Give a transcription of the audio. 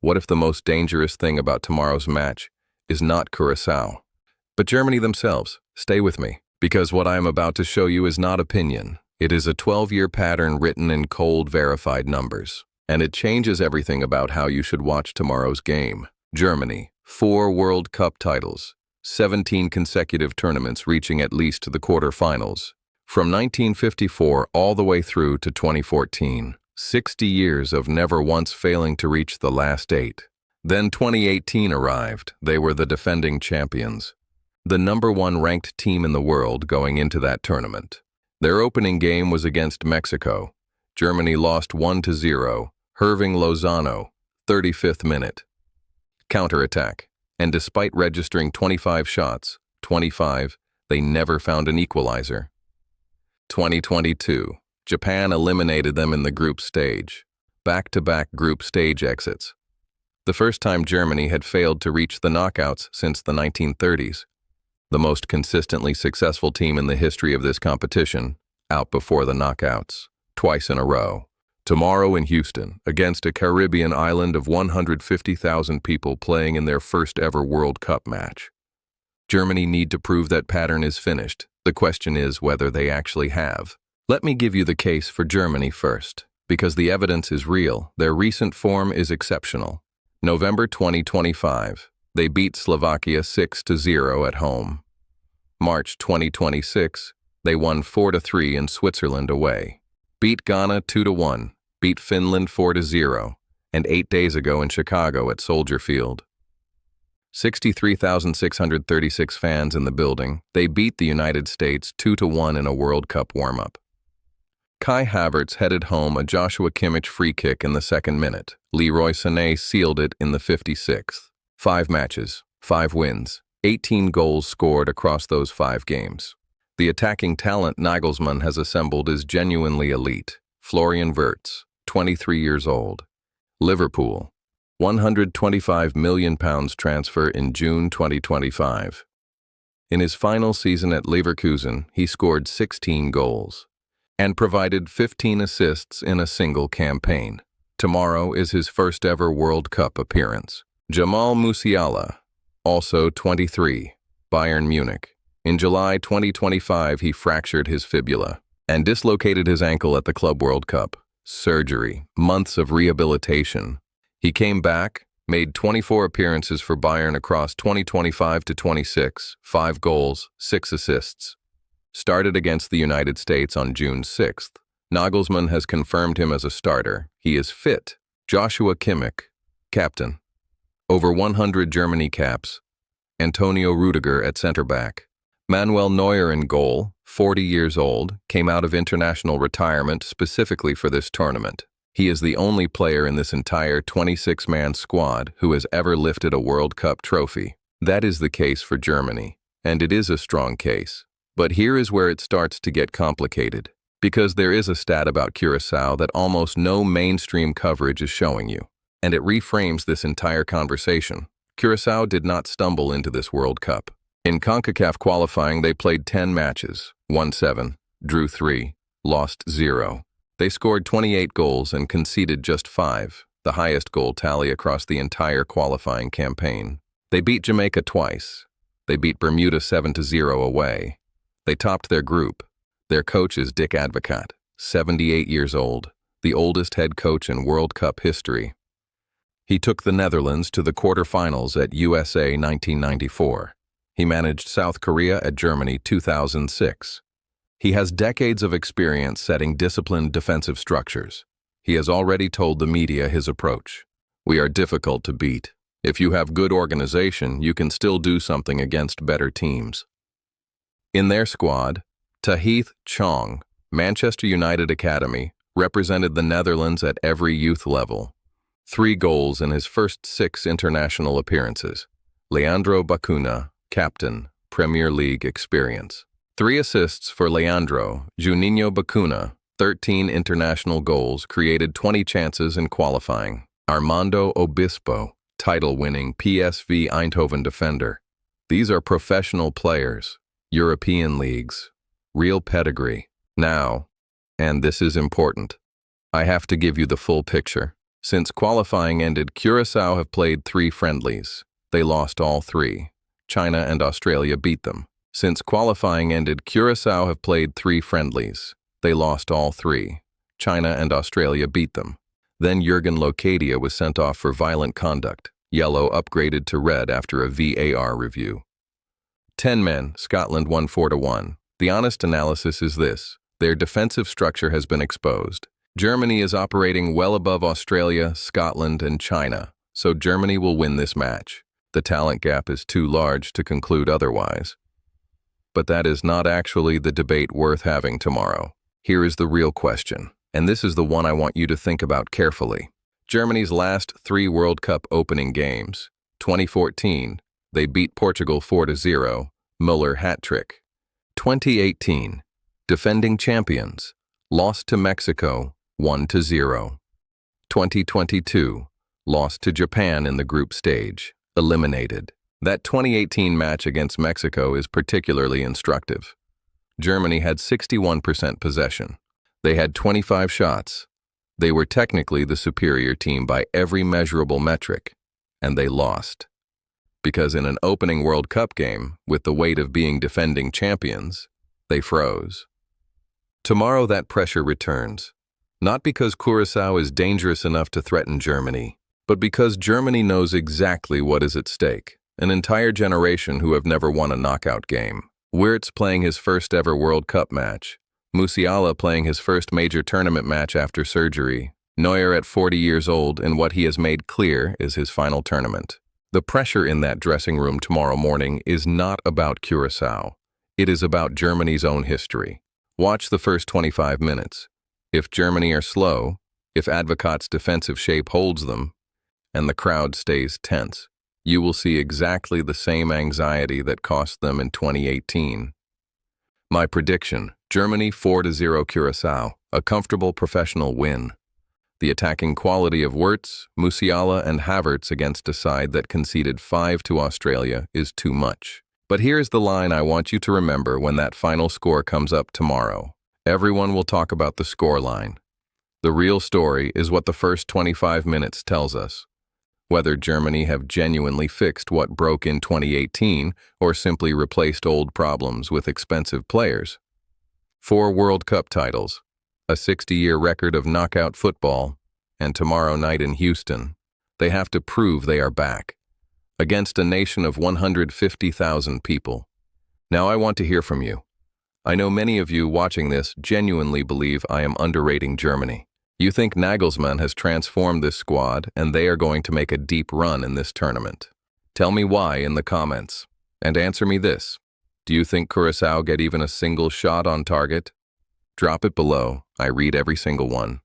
What if the most dangerous thing about tomorrow's match is not Curaçao, but Germany themselves? Stay with me, because what I am about to show you is not opinion. It is a 12-year pattern written in cold, verified numbers. And it changes everything about how you should watch tomorrow's game. Germany, 4 World Cup titles, 17 consecutive tournaments reaching at least the quarterfinals. From 1954 all the way through to 2014, 60 years of never once failing to reach the last 8. Then 2018 arrived. They were the defending champions, the #1 ranked team in the world going into that tournament. Their opening game was against Mexico. Germany lost 1-0, Herving Lozano, 35th minute. Counterattack, and despite registering 25 shots, 25, they never found an equalizer. 2022, Japan eliminated them in the group stage. Back-to-back group stage exits. The first time Germany had failed to reach the knockouts since the 1930s. The most consistently successful team in the history of this competition, out before the knockouts, twice in a row. Tomorrow in Houston, against a Caribbean island of 150,000 people playing in their first ever World Cup match. Germany need to prove that pattern is finished. The question is whether they actually have. Let me give you the case for Germany first, because the evidence is real. Their recent form is exceptional. November 2025, they beat Slovakia 6-0 at home. March 2026, they won 4-3 in Switzerland away. Beat Ghana 2-1, beat Finland 4-0, and 8 days ago in Chicago at Soldier Field. 63,636 fans in the building. They beat the United States 2-1 in a World Cup warm-up. Kai Havertz headed home a Joshua Kimmich free kick in the 2nd minute. Leroy Sané sealed it in the 56th. 5 matches, 5 wins, 18 goals scored across those 5 games. The attacking talent Nagelsmann has assembled is genuinely elite. Florian Wirtz, 23 years old. Liverpool, £125 million transfer in June 2025. In his final season at Leverkusen, he scored 16 goals and provided 15 assists in a single campaign. Tomorrow is his first ever World Cup appearance. Jamal Musiala, also 23, Bayern Munich. In July 2025, he fractured his fibula and dislocated his ankle at the Club World Cup. Surgery, months of rehabilitation. He came back, made 24 appearances for Bayern across 2025 to 26, 5 goals, 6 assists. Started against the United States on June 6th. Nagelsmann has confirmed him as a starter. He is fit. Joshua Kimmich, captain. Over 100 Germany caps. Antonio Rudiger at center-back. Manuel Neuer in goal, 40 years old, came out of international retirement specifically for this tournament. He is the only player in this entire 26-man squad who has ever lifted a World Cup trophy. That is the case for Germany, and it is a strong case. But here is where it starts to get complicated, because there is a stat about Curaçao that almost no mainstream coverage is showing you, and it reframes this entire conversation. Curaçao did not stumble into this World Cup. In CONCACAF qualifying, they played 10 matches, won 7, drew 3, lost 0. They scored 28 goals and conceded just 5, the highest goal tally across the entire qualifying campaign. They beat Jamaica twice. They beat Bermuda 7-0 away. They topped their group. Their coach is Advocaat, 78 years old, the oldest head coach in World Cup history. He took the Netherlands to the quarterfinals at USA 1994. He managed South Korea at Germany 2006. He has decades of experience setting disciplined defensive structures. He has already told the media his approach. We are difficult to beat. If you have good organization, you can still do something against better teams. In their squad, Tahith Chong, Manchester United Academy, represented the Netherlands at every youth level. 3 goals in his first 6 international appearances. Leandro Bacuna, captain, Premier League experience. 3 assists for Leandro. Juninho Bacuna, 13 international goals, created 20 chances in qualifying. Armando Obispo, title-winning PSV Eindhoven defender. These are professional players, European leagues, real pedigree. Now, and this is important, I have to give you the full picture. Since qualifying ended, Curaçao have played 3 friendlies. They lost all 3. China and Australia beat them. Since qualifying ended, Curaçao have played 3 friendlies. They lost all 3. China and Australia beat them. Then Jurgen Locadia was sent off for violent conduct. Yellow upgraded to red after a VAR review. 10 men, Scotland won 4-1. The honest analysis is this: their defensive structure has been exposed. Germany is operating well above Australia, Scotland, and China, so Germany will win this match. The talent gap is too large to conclude otherwise. But that is not actually the debate worth having tomorrow. Here is the real question, and this is the one I want you to think about carefully. Germany's last 3 World Cup opening games. 2014, they beat Portugal 4-0, Müller hat-trick. 2018, defending champions, lost to Mexico 1-0. 2022, lost to Japan in the group stage, eliminated. That 2018 match against Mexico is particularly instructive. Germany had 61% possession. They had 25 shots. They were technically the superior team by every measurable metric, and they lost. Because in an opening World Cup game, with the weight of being defending champions, they froze. Tomorrow that pressure returns, not because Curaçao is dangerous enough to threaten Germany, but because Germany knows exactly what is at stake. An entire generation who have never won a knockout game. Wirtz playing his first ever World Cup match. Musiala playing his first major tournament match after surgery. Neuer at 40 years old in what he has made clear is his final tournament. The pressure in that dressing room tomorrow morning is not about Curaçao. It is about Germany's own history. Watch the first 25 minutes. If Germany are slow, if Advocaat's defensive shape holds them, and the crowd stays tense, you will see exactly the same anxiety that cost them in 2018. My prediction: Germany 4-0 Curaçao, a comfortable professional win. The attacking quality of Wirtz, Musiala, and Havertz against a side that conceded 5 to Australia is too much. But here's the line I want you to remember when that final score comes up tomorrow. Everyone will talk about the scoreline. The real story is what the first 25 minutes tells us. Whether Germany have genuinely fixed what broke in 2018 or simply replaced old problems with expensive players. 4 World Cup titles, a 60-year record of knockout football, and tomorrow night in Houston, they have to prove they are back, against a nation of 150,000 people. Now I want to hear from you. I know many of you watching this genuinely believe I am underrating Germany. You think Nagelsmann has transformed this squad and they are going to make a deep run in this tournament. Tell me why in the comments. And answer me this: do you think Curaçao get even a single shot on target? Drop it below. I read every single one.